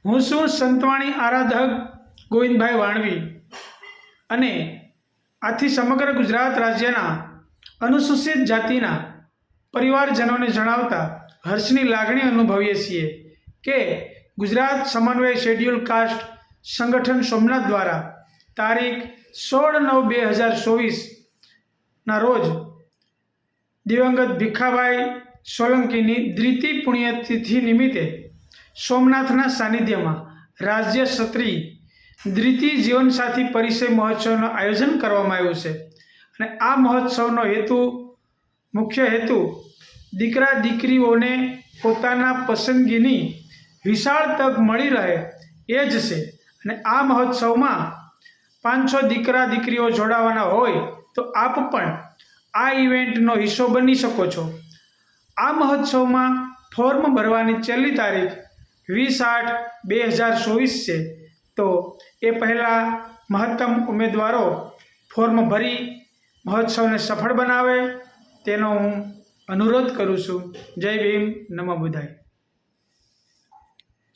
હું છું સંતવાણી આરાધક ગોવિંદભાઈ વાણવી અને આથી સમગ્ર ગુજરાત રાજ્યના અનુસૂચિત જાતિના પરિવારજનોને જણાવતા હર્ષની લાગણી અનુભવીએ છીએ કે ગુજરાત સમન્વય શેડ્યુલ કાસ્ટ સંગઠન સોમનાથ દ્વારા તારીખ 16/9/2024ના રોજ દિવંગત ભીખાભાઈ સોલંકીની દ્વિતીય પુણ્યતિથિ નિમિત્તે સોમનાથના સાનિધ્યમાં રાજ્ય ક્ષત્રિય દ્વિતીય જીવનસાથી પરિચય મહોત્સવનું આયોજન કરવામાં આવ્યું છે અને આ મહોત્સવનો મુખ્ય હેતુ દીકરા દીકરીઓને પોતાના પસંદગીની વિશાળ તક મળી રહે એ જ છે અને આ મહોત્સવમાં 500 દીકરા દીકરીઓ જોડાવાના હોય તો આપ પણ આ ઇવેન્ટનો હિસ્સો બની શકો છો। આ મહોત્સવમાં ફોર્મ ભરવાની છેલ્લી તારીખ 20/8/2024 છે, તો એ પહેલાં મહત્તમ ઉમેદવારો ફોર્મ ભરી મહોત્સવને સફળ બનાવે તેનો હું અનુરોધ કરું છું। જય ભીમ, નમો બુદ્ધાય।